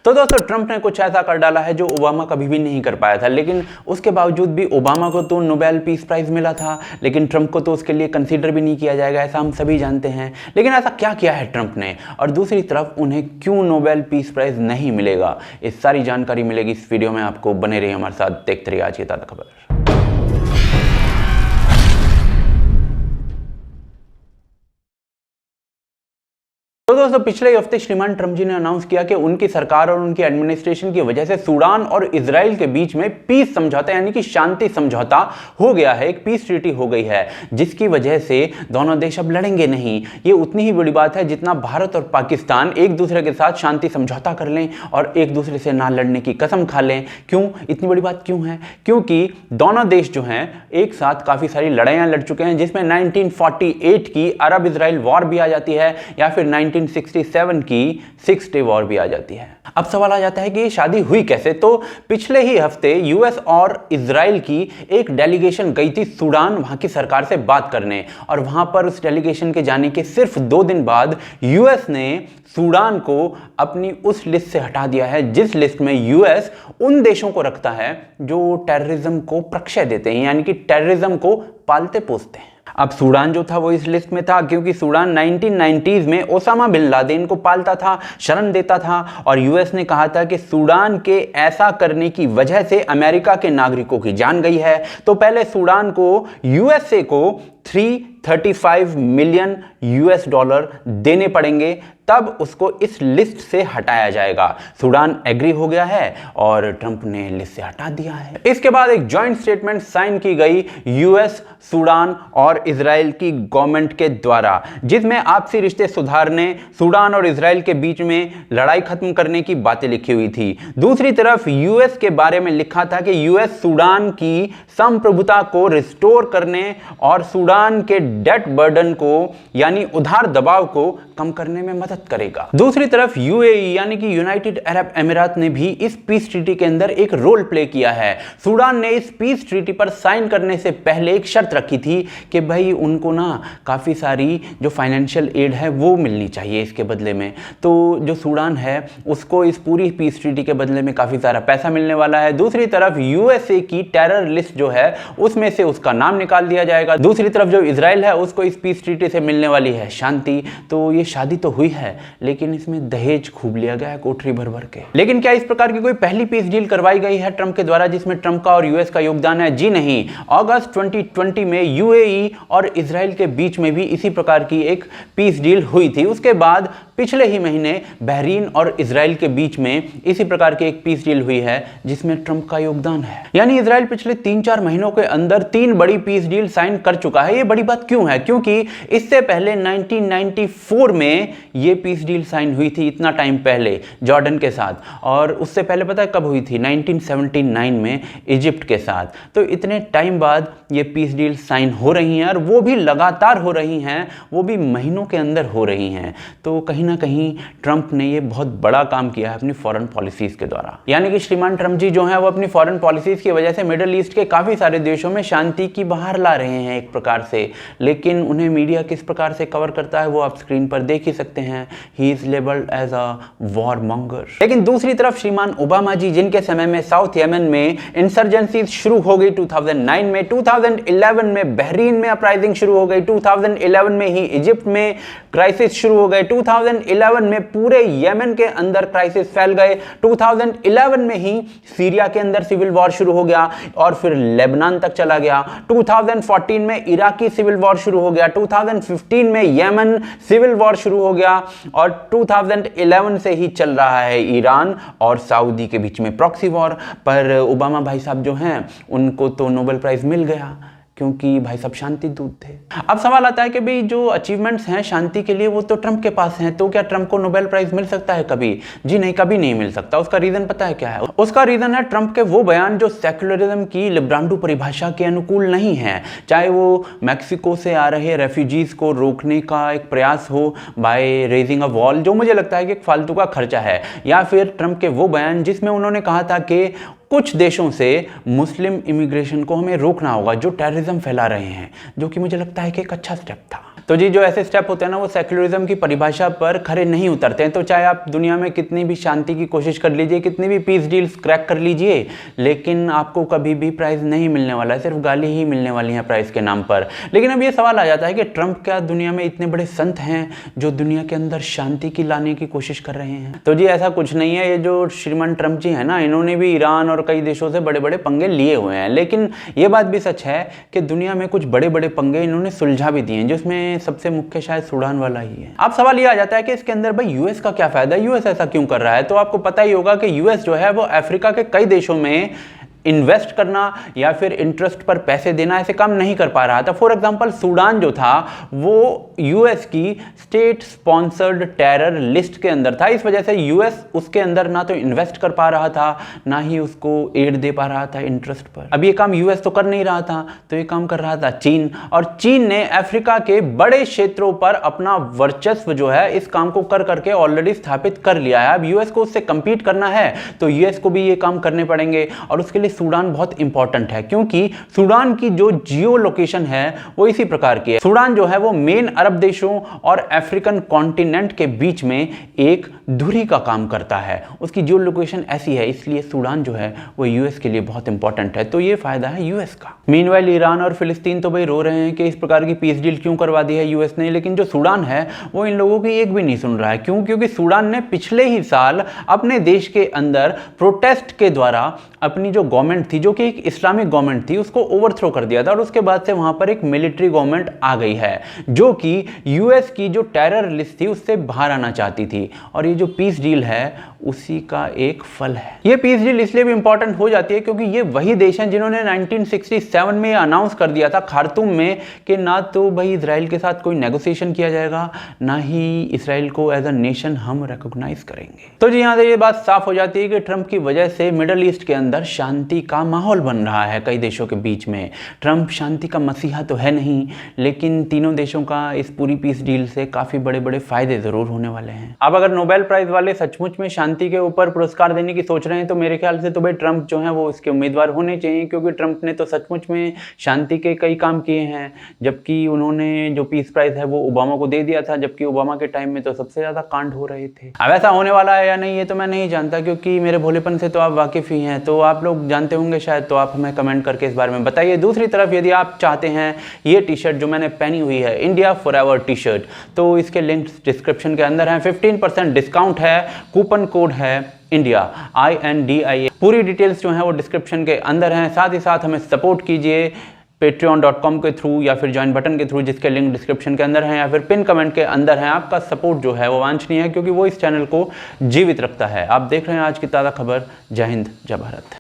तो दोस्तों ट्रंप ने कुछ ऐसा कर डाला है जो ओबामा कभी भी नहीं कर पाया था, लेकिन उसके बावजूद भी ओबामा को तो नोबेल पीस प्राइज मिला था, लेकिन ट्रंप को तो उसके लिए कंसीडर भी नहीं किया जाएगा, ऐसा हम सभी जानते हैं। लेकिन ऐसा क्या किया है ट्रंप ने, और दूसरी तरफ उन्हें क्यों नोबेल पीस प्राइज नहीं मिलेगा, इस सारी जानकारी मिलेगी इस वीडियो में। आपको बने रहिए हमारे साथ, देखते रहिए आज की ताज़ा खबर। तो दोस्तों पिछले हफ्ते श्रीमान ट्रंप जी ने अनाउंस किया कि उनकी सरकार और उनकी एडमिनिस्ट्रेशन की वजह से सूडान और इजराइल के बीच में पीस समझौता यानी कि शांति समझौता हो गया है, एक पीस ट्रीटी हो गई है, जिसकी वजह से दोनों देश अब लड़ेंगे नहीं। ये उतनी ही बड़ी बात है जितना भारत और पाकिस्तान एक दूसरे के साथ शांति समझौता कर लें और एक दूसरे से ना लड़ने की कसम खा लें। क्यों इतनी बड़ी बात क्यों है? क्योंकि दोनों देश जो हैं एक साथ काफी सारी लड़ाइयां लड़ चुके हैं, जिसमें 1948 की अरब इजराइल वॉर भी आ जाती है या फिर 1967 की 6 डे वॉर भी आ जाती है। अब सवाल आ जाता है कि ये शादी हुई कैसे? तो पिछले ही हफ्ते यूएस और इजराइल की एक डेलीगेशन गई थी सूडान वहां की सरकार से बात करने, और वहां पर उस डेलीगेशन के जाने के सिर्फ 2 दिन बाद यूएस ने सूडान को अपनी उस लिस्ट से हटा दिया है जिस लिस्ट में यूएस उन देशों को रखता है जो टेररिज्म को प्रश्रय देते हैं, यानी कि टेररिज्म को पालते पोसते हैं। अब सूडान जो था वो इस लिस्ट में था क्योंकि सूडान 1990s में ओसामा बिन लादेन को पालता था, शरण देता था, और यूएस ने कहा था कि सूडान के ऐसा करने की वजह से अमेरिका के नागरिकों की जान गई है। तो पहले सूडान को यूएसए को 335 मिलियन यूएस डॉलर देने पड़ेंगे, तब उसको इस लिस्ट से हटाया जाएगा। सूडान एग्री हो गया है और ट्रंप ने लिस्ट से हटा दिया है। इसके बाद एक जॉइंट स्टेटमेंट साइन की गई यूएस, सूडान और इजराइल की गवर्नमेंट के द्वारा, जिसमें आपसी रिश्ते सुधारने, सूडान और इजराइल के बीच में लड़ाई खत्म करने की बातें लिखी हुई थी। दूसरी तरफ यूएस के बारे में लिखा था कि यूएस सूडान की संप्रभुता को रिस्टोर करने और सूडान के डेट बर्डन को यानी उधार दबाव को कम करने में मदद करेगा। दूसरी तरफ यूएई यानी कि यूनाइटेड अरब अमीरात ने भी इस पीस ट्रीटी के अंदर एक रोल प्ले किया है। सूडान ने इस पीस ट्रीटी पर साइन करने से पहले एक शर्त रखी थी कि भाई उनको ना काफी सारी जो फाइनेंशियल एड है वो मिलनी चाहिए इसके बदले में। तो जो सूडान है उसको इस पूरी पीस ट्रीटी के बदले में काफी सारा पैसा मिलने वाला है। दूसरी तरफ यूएसए की टेरर लिस्ट जो है उसमें से उसका नाम निकाल दिया जाएगा। दूसरी तरफ जो इजराइल है उसको इस पीस ट्रीटी से मिलने वाली है शांति। तो ये शादी तो हुई है, लेकिन इसमें दहेज खूब लिया गया है कोठरी भर भर के। लेकिन क्या इस प्रकार की कोई पहली पीस डील करवाई गई है ट्रंप के द्वारा जिसमें ट्रंप का और यूएस का योगदान है? जी नहीं। अगस्त 2020 में यूएई और इजराइल के बीच में भी इसी प्रकार की एक पीस डील हुई थी। उसके बाद पिछले ही महीने बहरीन और इजराइल के बीच में इसी प्रकार की एक पीस डील हुई है जिसमें ट्रंप का योगदान है। यानी इजराइल पिछले 3-4 महीनों के अंदर 3 बड़ी पीस डील साइन कर चुका है। ये बड़ी बात क्यों है? क्योंकि इससे पहले 1994 में ये पीस डील साइन हुई थी, इतना टाइम पहले जॉर्डन के साथ, और उससे पहले पता है कब हुई थी? 1979 में इजिप्ट के साथ। तो इतने टाइम बाद ये पीस डील साइन हो रही हैं और वो भी लगातार हो रही हैं, वो भी महीनों के अंदर हो रही हैं। तो कहीं ना कहीं ट्रंप ने ये बहुत बड़ा काम किया है अपनी फॉरेन पॉलिसीज के द्वारा। यानी कि श्रीमान ट्रंप जी जो हैं वो अपनी फॉरेन पॉलिसीज की वजह से मिडिल ईस्ट के काफी सारे देशों में शांति की बहार ला रहे हैं एक प्रकार से, लेकिन उन्हें मीडिया किस प्रकार से कवर करता है वो आप स्क्रीन पर देख ही सकते हैं। He is labelled as a warmonger. लेकिन दूसरी तरफ श्रीमान ओबामा जी, जिनके समय में साउथ यमन में इंसर्जेंसी शुरू हो गई 2009 में, 2011 में बहरीन में अपराइजिंग शुरू हो गई, 2011 में ही इजिप्ट में क्राइसिस शुरू हो गए, 2011 में पूरे यमन के अंदर क्राइसिस फैल गए, 2011 में ही सीरिया के अंदर सिविल वॉर शुरू हो गया और फिर लेबनान तक चला गया, 2014 में इराकी सिविल वॉर शुरू हो गया, 2015 में यमन सिविल वॉर शुरू हो गया, और 2011 से ही चल रहा है ईरान और सऊदी के बीच में प्रॉक्सी वॉर। पर ओबामा भाई साहब जो हैं उनको तो नोबेल प्राइज मिल गया क्योंकि भाई साहब शांति दूत थे। अब सवाल आता है कि भाई जो अचीवमेंट्स हैं शांति के लिए वो तो ट्रंप के पास हैं, तो क्या ट्रंप को नोबेल प्राइज मिल सकता है कभी? जी नहीं, कभी नहीं मिल सकता। उसका रीजन पता है क्या है? उसका रीजन है ट्रंप के वो बयान जो सेक्युलरिज्म की लिब्रांडो परिभाषा के अनुकूल नहीं है। चाहे वो मैक्सिको से आ रहे रेफ्यूजीज को रोकने का एक प्रयास हो बाय रेजिंग अ वॉल, जो मुझे लगता है कि एक फालतू का खर्चा है, या फिर ट्रंप के वो बयान जिसमें उन्होंने कहा था कि कुछ देशों से मुस्लिम इमिग्रेशन को हमें रोकना होगा जो टेररिज्म फैला रहे हैं, जो कि मुझे लगता है कि एक अच्छा स्टेप था। तो जी जो ऐसे स्टेप होते हैं ना वो सेक्युलरिज्म की परिभाषा पर खरे नहीं उतरते हैं। तो चाहे आप दुनिया में कितनी भी शांति की कोशिश कर लीजिए, कितनी भी पीस डील्स क्रैक कर लीजिए, लेकिन आपको कभी भी प्राइज नहीं मिलने वाला है, सिर्फ गाली ही मिलने वाली है प्राइज के नाम पर। लेकिन अब ये सवाल आ जाता है कि ट्रंप क्या दुनिया में इतने बड़े संत हैं जो दुनिया के अंदर शांति की लाने की कोशिश कर रहे हैं? तो जी ऐसा कुछ नहीं है। ये जो श्रीमान ट्रंप जी है ना, इन्होंने भी ईरान और कई देशों से बड़े बड़े पंगे लिए हुए हैं, लेकिन ये बात भी सच है कि दुनिया में कुछ बड़े बड़े पंगे इन्होंने सुलझा भी दिए हैं, जिसमें सबसे मुख्य शायद सूडान वाला ही है। अब सवाल ये आ जाता है कि इसके अंदर भाई यूएस का क्या फायदा है, यूएस ऐसा क्यों कर रहा है? तो आपको पता ही होगा कि यूएस जो है वो अफ्रीका के कई देशों में इन्वेस्ट करना या फिर इंटरेस्ट पर पैसे देना ऐसे काम नहीं कर पा रहा था। फॉर एग्जांपल सूडान जो था वो यूएस की स्टेट स्पॉन्सर्ड टेरर लिस्ट के अंदर था। इस वजह से यूएस उसके अंदर ना तो इन्वेस्ट कर पा रहा था, ना ही उसको एड दे पा रहा था इंटरेस्ट पर। अब ये काम यूएस तो कर नहीं रहा था, तो ये काम कर रहा था चीन, और चीन ने अफ्रीका के बड़े क्षेत्रों पर अपना वर्चस्व जो है इस काम को कर करके ऑलरेडी स्थापित कर लिया है। अब यूएस को उससे कंपीट करना है तो यूएस को भी ये काम करने पड़ेंगे, और उसके लिए सूडान बहुत इंपॉर्टेंट है, क्योंकि सूडान की जो जियो लोकेशन है वो इसी प्रकार की है। सूडान जो है वो मेन अरब देशों और अफ्रीकन कॉन्टिनेंट के बीच में एक धुरी का काम करता है। उसकी जियो लोकेशन ऐसी है, इसलिए सूडान जो है वो यूएस के लिए बहुत इंपॉर्टेंट है। तो ये फायदा है यूएस का। मीनवाइल ईरान और फिलिस्तीन तो भाई रो रहे हैं कि इस प्रकार की पीस डील क्यों करवा दी है यूएस ने, लेकिन जो सूडान है वो इन लोगों की एक भी नहीं सुन रहा है। क्यों? क्योंकि सूडान ने पिछले ही साल अपने देश के अंदर प्रोटेस्ट के द्वारा अपनी जो गवर्नमेंट थी, जो कि एक इस्लामिक गवर्नमेंट थी, उसको ओवरथ्रो कर दिया था, और उसके बाद से वहां पर एक मिलिट्री गवर्नमेंट आ गई है जो कि यूएस की जो टेरर लिस्ट थी उससे बाहर आना चाहती थी। और ये जो पीस डील है उसी का एक फल है। ये पीस डील इसलिए भी इंपॉर्टेंट हो जाती है क्योंकि ये वही देश हैं जिन्होंने 1967 में अनाउंस कर दिया था खार्तूम में कि ना तो भाई इजराइल के साथ कोई नेगोशिएशन किया जाएगा, ना ही इजराइल को एज अ नेशन हम रिकॉग्नाइज करेंगे। तो जी यहां से ये बात साफ हो जाती है कि ट्रंप की वजह से मिडल ईस्ट के अंदर शांति का माहौल बन रहा है कई देशों के बीच में। ट्रंप शांति का मसीहा तो है नहीं, लेकिन तीनों देशों का इस पूरी पीस डील से काफी बड़े बड़े फायदे जरूर होने वाले हैं। अब अगर नोबेल प्राइज वाले सचमुच में शांति के ऊपर पुरस्कार देने की सोच रहे हैं तो मेरे ख्याल से तो भाई ट्रंप जो है वो इसके उम्मीदवार होने चाहिए, क्योंकि ट्रंप ने तो सचमुच में शांति के कई काम किए हैं, जबकि उन्होंने जो पीस प्राइज है वो ओबामा को दे दिया था, जबकि ओबामा के टाइम में तो सबसे ज्यादा कांड हो रहे थे। अब ऐसा होने वाला है या नहीं ये तो मैं नहीं जानता, क्योंकि मेरे भोलेपन से तो आप वाकिफ ही हैं, तो आप लोग जानते होंगे शायद, तो आप हमें कमेंट करके इस बारे में बताइए। दूसरी तरफ यदि आप चाहते हैं ये टी शर्ट जो मैंने पहनी हुई है, इंडिया फॉरएवर टी शर्ट, तो इसके लिंक्स डिस्क्रिप्शन के अंदर हैं। 15% डिस्काउंट है, कूपन कोड है इंडिया INDIA। पूरी डिटेल्स जो हैं वो डिस्क्रिप्शन के अंदर हैं। साथ ही साथ हमें सपोर्ट कीजिए patreon.com के थ्रू या फिर ज्वाइन बटन के थ्रू, जिसके लिंक डिस्क्रिप्शन के अंदर है या फिर पिन कमेंट के अंदर है। आपका सपोर्ट जो है वो वांछनीय है, क्योंकि वो इस चैनल को जीवित रखता है। आप देख रहे हैं आज की ताज़ा खबर। जय हिंद, जय भारत।